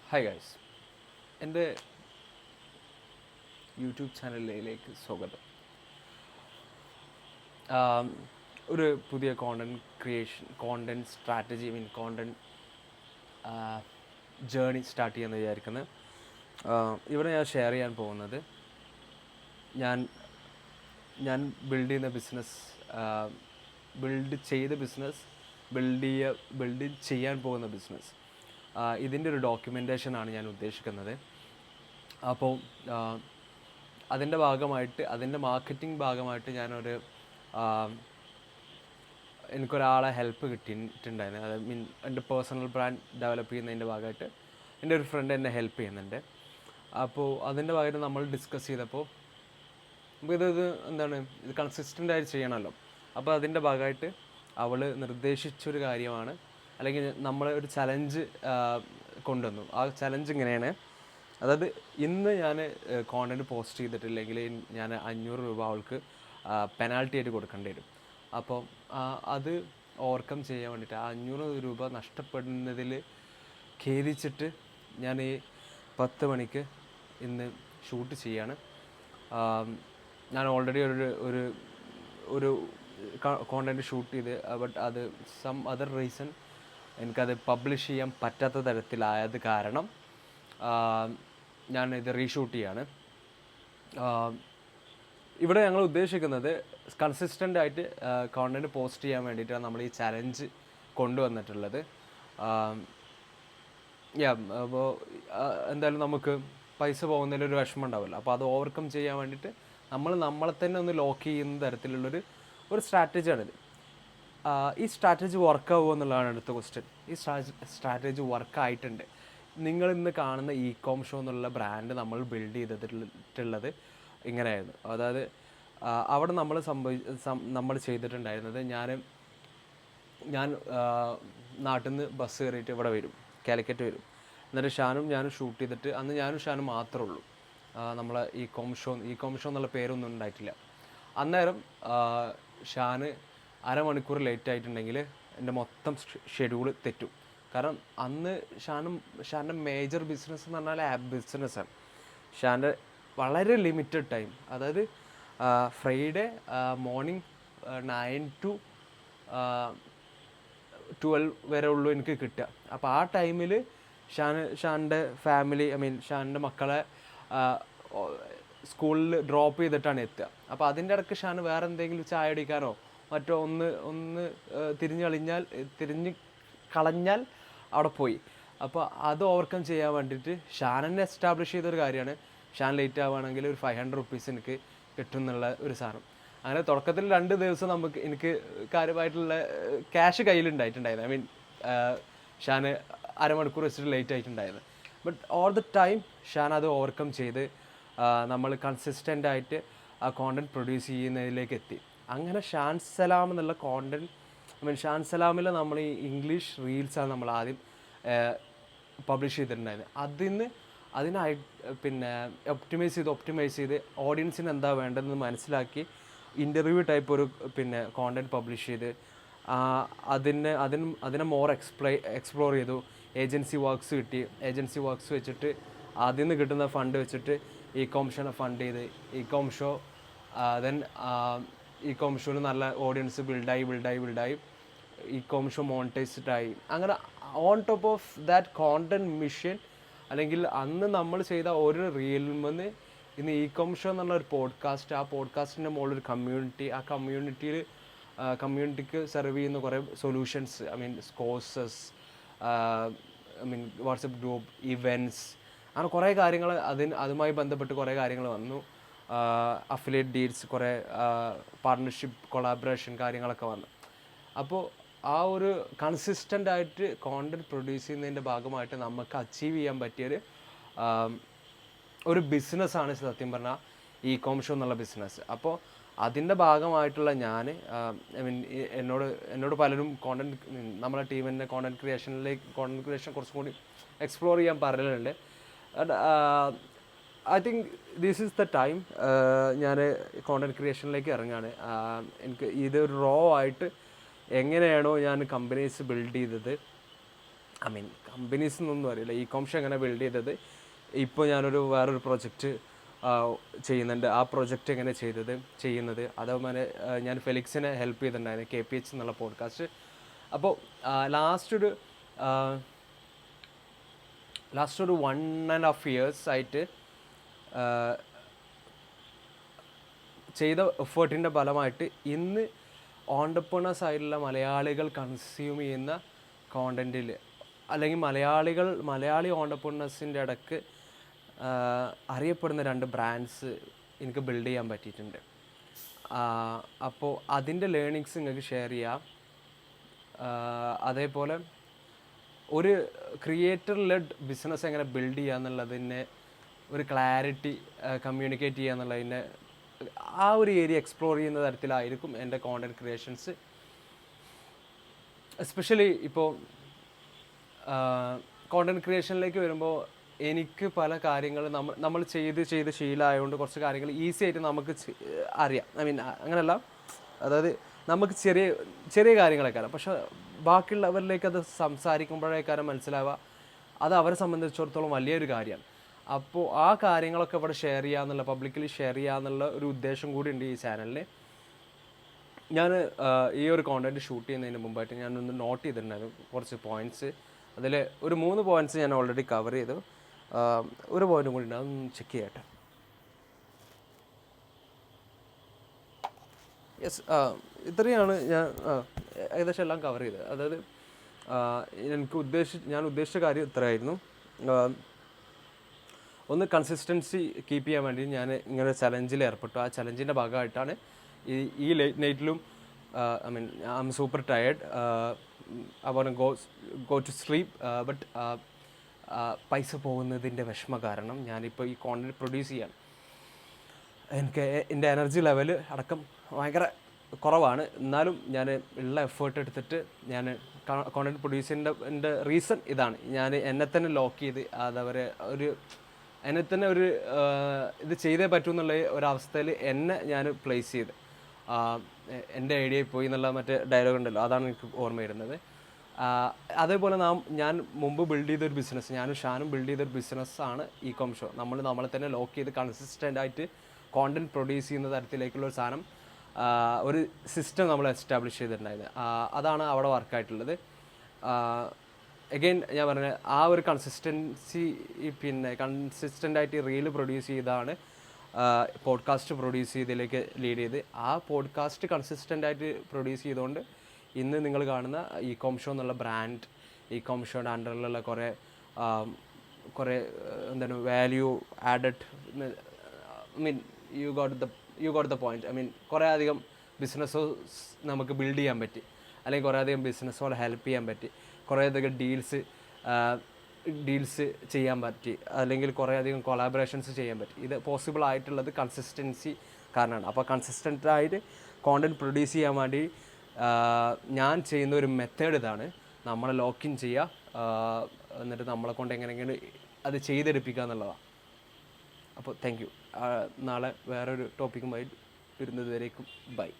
Hi guys, എൻ്റെ YouTube ചാനലിലേക്ക് സ്വാഗതം. ആം, ഒരു പുതിയ content strategy content journey start ചെയ്യാമെന്ന് വിചാരിക്കുന്നത്. ഇവിടെ ഞാൻ ഷെയർ ചെയ്യാൻ പോകുന്നത് ഞാൻ ഞാൻ ബിൽഡ് ചെയ്യുന്ന ബിസിനസ്, ബിൽഡ് ചെയ്യാൻ പോകുന്ന ബിസിനസ്, ഇതിൻ്റെ ഒരു ഡോക്യുമെൻറ്റേഷനാണ് ഞാൻ ഉദ്ദേശിക്കുന്നത്. അപ്പോൾ അതിൻ്റെ മാർക്കറ്റിംഗ് ഭാഗമായിട്ട് എനിക്കൊരാളെ ഹെൽപ്പ് കിട്ടിയിട്ടുണ്ടായിരുന്നു. അത് എൻ്റെ പേഴ്സണൽ ബ്രാൻഡ് ഡെവലപ്പ് ചെയ്യുന്നതിൻ്റെ ഭാഗമായിട്ട് എൻ്റെ ഒരു ഫ്രണ്ട് എന്നെ ഹെൽപ്പ് ചെയ്യുന്നുണ്ട്. അപ്പോൾ അതിൻ്റെ ഭാഗമായിട്ട് നമ്മൾ ഡിസ്കസ് ചെയ്തപ്പോൾ നമുക്കിത് ഇത് കൺസിസ്റ്റൻ്റായിട്ട് ചെയ്യണമല്ലോ. അപ്പോൾ അതിൻ്റെ ഭാഗമായിട്ട് അവൾ നിർദ്ദേശിച്ചൊരു കാര്യമാണ്, അല്ലെങ്കിൽ നമ്മൾ ഒരു ചലഞ്ച് കൊണ്ടുവന്നു. ആ ചലഞ്ച് ഇങ്ങനെയാണ്. അതായത് ഇന്ന് ഞാൻ കോണ്ടൻറ്റ് പോസ്റ്റ് ചെയ്തിട്ടില്ലെങ്കിൽ ഞാൻ 500 രൂപ അവൾക്ക് പെനാൽറ്റി ആയിട്ട് കൊടുക്കേണ്ടി വരും. അപ്പോൾ അത് ഓവർകം ചെയ്യാൻ വേണ്ടിയിട്ട് 500 രൂപ നഷ്ടപ്പെടുന്നതിൽ ഖേദിച്ചിട്ട് ഞാൻ ഈ 10 മണിക്ക് ഇന്ന് ഷൂട്ട് ചെയ്യാണ്. ഞാൻ ഓൾറെഡി ഒരു കോണ്ടൻറ്റ് ഷൂട്ട് ചെയ്ത്, ബട്ട് അത് സം അതർ റീസൺ എനിക്കത് പബ്ലിഷ് ചെയ്യാൻ പറ്റാത്ത തരത്തിലായത് കാരണം ഞാൻ ഇത് റീഷൂട്ട് ചെയ്യാണ്. ഇവിടെ ഞങ്ങൾ ഉദ്ദേശിക്കുന്നത് കൺസിസ്റ്റൻ്റ് ആയിട്ട് കോണ്ടൻറ്റ് പോസ്റ്റ് ചെയ്യാൻ വേണ്ടിയിട്ടാണ് നമ്മൾ ഈ ചലഞ്ച് കൊണ്ടുവന്നിട്ടുള്ളത്. അപ്പോൾ എന്തായാലും നമുക്ക് പൈസ പോകുന്നതിലൊരു വിഷമം ഉണ്ടാവില്ല. അപ്പോൾ അത് ഓവർകം ചെയ്യാൻ വേണ്ടിയിട്ട് നമ്മളെ തന്നെ ഒന്ന് ലോക്ക് ചെയ്യുന്ന തരത്തിലുള്ളൊരു സ്ട്രാറ്റജിയാണിത്. ഈ സ്ട്രാറ്റജി വർക്കാവുമോ എന്നുള്ളതാണ് അടുത്ത ക്വസ്റ്റ്യൻ. ഈ സ്ട്രാറ്റജി വർക്കായിട്ടുണ്ട്. നിങ്ങളിന്ന് കാണുന്ന ഇ-കോം ഷോ എന്നുള്ള ബ്രാൻഡ് നമ്മൾ ബിൽഡ് ചെയ്തിട്ടുള്ളത് ഇങ്ങനെയായിരുന്നു. അതായത് അവിടെ നമ്മൾ ചെയ്തിട്ടുണ്ടായിരുന്നത്, ഞാൻ നാട്ടിൽ നിന്ന് ബസ് കയറിയിട്ട് ഇവിടെ വരും, കാലിക്കറ്റ് വരും. എന്നിട്ട് ഞാനും ഷൂട്ട് ചെയ്തിട്ട്, അന്ന് ഞാനും ഷാനും മാത്രമേ ഉള്ളൂ. നമ്മളെ ഇ-കോം ഷോ എന്നുള്ള പേരൊന്നും ഉണ്ടായിട്ടില്ല. അന്നേരം ഷാന് അരമണിക്കൂർ ലേറ്റ് ആയിട്ടുണ്ടെങ്കിൽ എൻ്റെ മൊത്തം ഷെഡ്യൂൾ തെറ്റും. കാരണം അന്ന് ഷാൻ്റെ മേജർ ബിസിനസ് എന്ന് പറഞ്ഞാൽ ആപ്പ് ബിസിനസ്സാണ്. ഷാൻ്റെ വളരെ ലിമിറ്റഡ് ടൈം, അതായത് ഫ്രൈഡേ മോർണിംഗ് 9 to 12 വരെ ഉള്ളൂ എനിക്ക് കിട്ടുക. അപ്പോൾ ആ ടൈമിൽ ഷാൻ്റെ ഫാമിലി, ഷാൻ്റെ മക്കളെ സ്കൂളിൽ ഡ്രോപ്പ് ചെയ്തിട്ടാണ് എത്തുക. അപ്പോൾ അതിൻ്റെ ഇടയ്ക്ക് ഷാന് വേറെ എന്തെങ്കിലും ചായ അടിക്കാനോ മറ്റോ ഒന്ന് തിരിഞ്ഞ് കളഞ്ഞാൽ അവിടെ പോയി. അപ്പോൾ അത് ഓവർകം ചെയ്യാൻ വേണ്ടിയിട്ട് ഷാനെന്നെ എസ്റ്റാബ്ലിഷ് ചെയ്തൊരു കാര്യമാണ്, ഷാൻ ലേറ്റ് ആവുകയാണെങ്കിൽ ഒരു 500 റുപ്പീസ് എനിക്ക് കിട്ടും എന്നുള്ള ഒരു സാധനം. അങ്ങനെ തുടക്കത്തിൽ 2 ദിവസം എനിക്ക് കാര്യമായിട്ടുള്ള ക്യാഷ് കയ്യിലുണ്ടായിട്ടുണ്ടായിരുന്നു. ഷാന് അരമണിക്കൂർ വെച്ചിട്ട് ലേറ്റ് ആയിട്ടുണ്ടായിരുന്നു. But all the time Shan അത് ഓവർകം ചെയ്ത് നമ്മൾ കൺസിസ്റ്റൻ്റ് ആയിട്ട് ആ കോണ്ടൻറ്റ് പ്രൊഡ്യൂസ് ചെയ്യുന്നതിലേക്ക് എത്തി. അങ്ങനെ ഷാൻ സലാം എന്നുള്ള കോണ്ടൻറ്റ്, ഷാൻ സലാമിൽ നമ്മൾ ഈ ഇംഗ്ലീഷ് റീൽസാണ് നമ്മൾ ആദ്യം പബ്ലിഷ് ചെയ്തിട്ടുണ്ടായിരുന്നത്. അതിനായി ഒപ്റ്റിമൈസ് ചെയ്ത് ഓഡിയൻസിന് എന്താ വേണ്ടതെന്ന് മനസ്സിലാക്കി ഇൻ്റർവ്യൂ ടൈപ്പ് ഒരു കോണ്ടൻറ്റ് പബ്ലിഷ് ചെയ്ത് അതിനെ മോർ എക്സ്പ്ലോർ ചെയ്തു. ഏജൻസി വർക്ക്സ് കിട്ടി. ഏജൻസി വർക്ക്സ് വെച്ചിട്ട് അതിൽ നിന്ന് കിട്ടുന്ന ഫണ്ട് വെച്ചിട്ട് ഇ-കോം ഷോനെ ഫണ്ട് ചെയ്ത് ഇ-കോം ഷോ ഇ-കോം ഷോന് നല്ല ഓഡിയൻസ് ബിൽഡായി ഇ-കോം ഷോ മോണിറ്റൈസ്ഡ് ആയി. അങ്ങനെ on top of that content mission, അല്ലെങ്കിൽ അന്ന് നമ്മൾ ചെയ്ത ഒരു റീലിൽ നിന്ന് ഇന്ന് ഇ-കോം ഷോ എന്നുള്ള ഒരു പോഡ്കാസ്റ്റ്, ആ പോഡ്കാസ്റ്റിൻ്റെ മുകളിൽ ഒരു കമ്മ്യൂണിറ്റി, ആ കമ്മ്യൂണിറ്റിക്ക് സെർവ് ചെയ്യുന്ന കുറേ solutions, courses, WhatsApp group, events, അങ്ങനെ കുറേ കാര്യങ്ങൾ അതുമായി ബന്ധപ്പെട്ട് കുറേ കാര്യങ്ങൾ വന്നു. അഫിലിയേറ്റ് ഡീൽസ്, കുറേ പാർട്ട്ണർഷിപ്പ്, കൊളാബറേഷൻ കാര്യങ്ങളൊക്കെ വന്നു. അപ്പോൾ ആ ഒരു കൺസിസ്റ്റൻ്റ് ആയിട്ട് കോണ്ടൻറ്റ് പ്രൊഡ്യൂസ് ചെയ്യുന്നതിൻ്റെ ഭാഗമായിട്ട് നമുക്ക് അച്ചീവ് ചെയ്യാൻ പറ്റിയൊരു ബിസിനസ്സാണ് സത്യം പറഞ്ഞാൽ ഇ-കോം ഷോ എന്നുള്ള ബിസിനസ്. അപ്പോൾ അതിൻ്റെ ഭാഗമായിട്ടുള്ള എന്നോട് പലരും നമ്മളെ ടീമിൻ്റെ കോണ്ടൻറ്റ് ക്രിയേഷൻ കുറച്ചും കൂടി എക്സ്പ്ലോർ ചെയ്യാൻ പറയലുണ്ട്. I think this is the time ഞാൻ കോണ്ടൻറ്റ് ക്രിയേഷനിലേക്ക് ഇറങ്ങുകയാണ്. എനിക്ക് ഇതൊരു റോ ആയിട്ട് എങ്ങനെയാണോ ഞാൻ കമ്പനീസ് ബിൽഡ് ചെയ്തത് ഐ മീൻ കമ്പനീസ് എന്നൊന്നും അറിയില്ല, ഇ കോമേഴ്സ് എങ്ങനെ ബിൽഡ് ചെയ്തത്. ഇപ്പോൾ ഞാനൊരു വേറൊരു പ്രൊജക്റ്റ് ചെയ്യുന്നുണ്ട്. ആ പ്രൊജക്റ്റ് എങ്ങനെ ചെയ്യുന്നത് അതേപോലെ ഞാൻ ഫെലിക്സിനെ ഹെൽപ്പ് ചെയ്തിട്ടുണ്ടായിരുന്നു, KPH എന്നുള്ള പോഡ്കാസ്റ്റ്. അപ്പോൾ ലാസ്റ്റ് ഒരു 1.5 years ആയിട്ട് ചെയ്ത എഫേർട്ടിൻ്റെ ഫലമായിട്ട് ഇന്ന് ഓണ്ടർപ്രണേഴ്സ് ആയിട്ടുള്ള മലയാളികൾ കൺസ്യൂം ചെയ്യുന്ന കോണ്ടൻറ്റിൽ, അല്ലെങ്കിൽ മലയാളി ഓണ്ടർപ്രണേഴ്സിൻ്റെ ഇടയ്ക്ക് അറിയപ്പെടുന്ന 2 ബ്രാൻഡ്സ് എനിക്ക് ബിൽഡ് ചെയ്യാൻ പറ്റിയിട്ടുണ്ട്. അപ്പോൾ അതിൻ്റെ ലേണിങ്സ് നിങ്ങൾക്ക് ഷെയർ ചെയ്യാം. അതേപോലെ ഒരു ക്രിയേറ്റർ ലെഡ് ബിസിനസ് എങ്ങനെ ബിൽഡ് ചെയ്യുക എന്നുള്ളതിനെ ഒരു ക്ലാരിറ്റി കമ്മ്യൂണിക്കേറ്റ് ചെയ്യുക എന്നുള്ളതിൻ്റെ ആ ഒരു ഏരിയ എക്സ്പ്ലോർ ചെയ്യുന്ന തരത്തിലായിരിക്കും എൻ്റെ കോണ്ടൻറ് ക്രിയേഷൻസ്. എസ്പെഷ്യലി ഇപ്പോൾ കോണ്ടൻറ് ക്രിയേഷനിലേക്ക് വരുമ്പോൾ എനിക്ക് പല കാര്യങ്ങൾ നമ്മൾ ചെയ്ത് ശീലമായതുകൊണ്ട് കുറച്ച് കാര്യങ്ങൾ ഈസി ആയിട്ട് നമുക്ക് അറിയാം. ഐ മീൻ അങ്ങനെയല്ല, അതായത് നമുക്ക് ചെറിയ കാര്യങ്ങളൊക്കെ അറിയാം, പക്ഷെ ബാക്കിയുള്ളവരിലേക്ക് അത് സംസാരിക്കുമ്പോഴേക്കാരം മനസ്സിലാവുക അത് അവരെ സംബന്ധിച്ചിടത്തോളം വലിയൊരു കാര്യമാണ്. അപ്പോൾ ആ കാര്യങ്ങളൊക്കെ ഇവിടെ ഷെയർ ചെയ്യാന്നുള്ള, പബ്ലിക്കലി ഷെയർ ചെയ്യാന്നുള്ള ഒരു ഉദ്ദേശം കൂടി ഉണ്ട് ഈ ചാനലിൽ. ഞാൻ ഈ ഒരു കോണ്ടൻറ്റ് ഷൂട്ട് ചെയ്യുന്നതിന് മുമ്പായിട്ട് ഞാനൊന്ന് നോട്ട് ചെയ്തിട്ടുണ്ടായിരുന്നു കുറച്ച് പോയിൻറ്റ്സ്. അതിൽ ഒരു 3 പോയിൻറ്റ്സ് ഞാൻ ഓൾറെഡി കവർ ചെയ്തു. ഒരു പോയിൻറ്റും കൂടി ഉണ്ട്, അതൊന്ന് ചെക്ക് ചെയ്യട്ടെ. യെസ്, ഇത്രയാണ് ഞാൻ ഏകദേശം എല്ലാം കവർ ചെയ്തത്. അതായത് ഞാൻ ഉദ്ദേശിച്ച കാര്യം ഇത്രയായിരുന്നു. ഒന്ന്, കൺസിസ്റ്റൻസി കീപ്പ് ചെയ്യാൻ വേണ്ടി ഞാൻ ഇങ്ങനെ ഒരു ചലഞ്ചിൽ ഏർപ്പെട്ടു. ആ ചലഞ്ചിൻ്റെ ഭാഗമായിട്ടാണ് ഈ ലേറ്റ് നൈറ്റിലും I mean I am super tired, I want go to sleep, but പൈസ പോകുന്നതിൻ്റെ വിഷമ കാരണം ഞാനിപ്പോൾ ഈ കോണ്ടൻറ്റ് പ്രൊഡ്യൂസ് ചെയ്യാൻ എനിക്ക് എൻ്റെ എനർജി ലെവൽ അടക്കം ഭയങ്കര കുറവാണ്. എന്നാലും ഞാൻ ഉള്ള എഫേർട്ട് എടുത്തിട്ട് ഞാൻ കോണ്ടൻറ്റ് പ്രൊഡ്യൂസ് ചെയ്യുന്നതിൻ്റെ റീസൺ ഇതാണ്. ഞാൻ എന്നെ തന്നെ ലോക്ക് ചെയ്ത് അതവരെ എന്നെ തന്നെ ഇത് ചെയ്തേ പറ്റൂ എന്നുള്ള ഒരവസ്ഥയിൽ എന്നെ ഞാൻ പ്ലേസ് ചെയ്ത് എൻ്റെ ഐഡിയയിൽ പോയി എന്നുള്ള മറ്റേ ഡയലോഗ് ഉണ്ടല്ലോ, അതാണ് എനിക്ക് ഓർമ്മ വരുന്നത്. അതേപോലെ ഞാൻ മുമ്പ് ബിൽഡ് ചെയ്തൊരു ബിസിനസ്, ഞാനും ഷാനും ബിൽഡ് ചെയ്തൊരു ബിസിനസ്സാണ് ഇ കോം ഷോ. നമ്മളെ തന്നെ ലോക്ക് ചെയ്ത് കൺസിസ്റ്റൻ്റ് ആയിട്ട് കോണ്ടൻറ്റ് പ്രൊഡ്യൂസ് ചെയ്യുന്ന തരത്തിലേക്കുള്ള ഒരു സാധനം, ഒരു സിസ്റ്റം നമ്മൾ എസ്റ്റാബ്ലിഷ് ചെയ്തിട്ടുണ്ടായത്. അതാണ് അവിടെ വർക്കായിട്ടുള്ളത്. എഗെയിൻ ഞാൻ പറഞ്ഞ ആ ഒരു കൺസിസ്റ്റൻസി, പിന്നെ കൺസിസ്റ്റൻ്റായിട്ട് റീല് പ്രൊഡ്യൂസ് ചെയ്താണ് പോഡ്കാസ്റ്റ് പ്രൊഡ്യൂസ് ചെയ്തതിലേക്ക് ലീഡ് ചെയ്ത്. ആ പോഡ്കാസ്റ്റ് കൺസിസ്റ്റൻ്റായിട്ട് പ്രൊഡ്യൂസ് ചെയ്തുകൊണ്ട് ഇന്ന് നിങ്ങൾ കാണുന്ന ഇ കോം ഷോ എന്നുള്ള ബ്രാൻഡ്, ഇ കോം ഷോയുടെ അണ്ടറിലുള്ള കുറേ എന്താണ് value added, I mean you got the point. I mean കുറേ അധികം ബിസിനസ്സ് നമുക്ക് ബിൽഡ് ചെയ്യാൻ പറ്റി, അല്ലെങ്കിൽ കുറേ അധികം ബിസിനസ്സുകളെ ഹെൽപ്പ് ചെയ്യാൻ പറ്റി, കുറേ അധികം ഡീൽസ് ചെയ്യാൻ പറ്റി, അല്ലെങ്കിൽ കുറേ അധികം കൊളാബറേഷൻസ് ചെയ്യാൻ പറ്റി. ഇത് പോസിബിൾ ആയിട്ടുള്ളത് കൺസിസ്റ്റൻസി കാരണമാണ്. അപ്പോൾ കൺസിസ്റ്റൻ്റായിട്ട് കോണ്ടൻറ്റ് പ്രൊഡ്യൂസ് ചെയ്യാൻ വേണ്ടി ഞാൻ ചെയ്യുന്ന ഒരു മെത്തേഡ് ഇതാണ്. നമ്മളെ ലോക്കിൻ ചെയ്യുക, എന്നിട്ട് നമ്മളെ കൊണ്ട് എങ്ങനെയെങ്കിലും അത് ചെയ്തെടുപ്പിക്കുക എന്നുള്ളതാണ്. അപ്പോൾ താങ്ക് യു. നാളെ വേറൊരു ടോപ്പിക്കുമായി വരുന്നത് വരേക്കും ബൈ.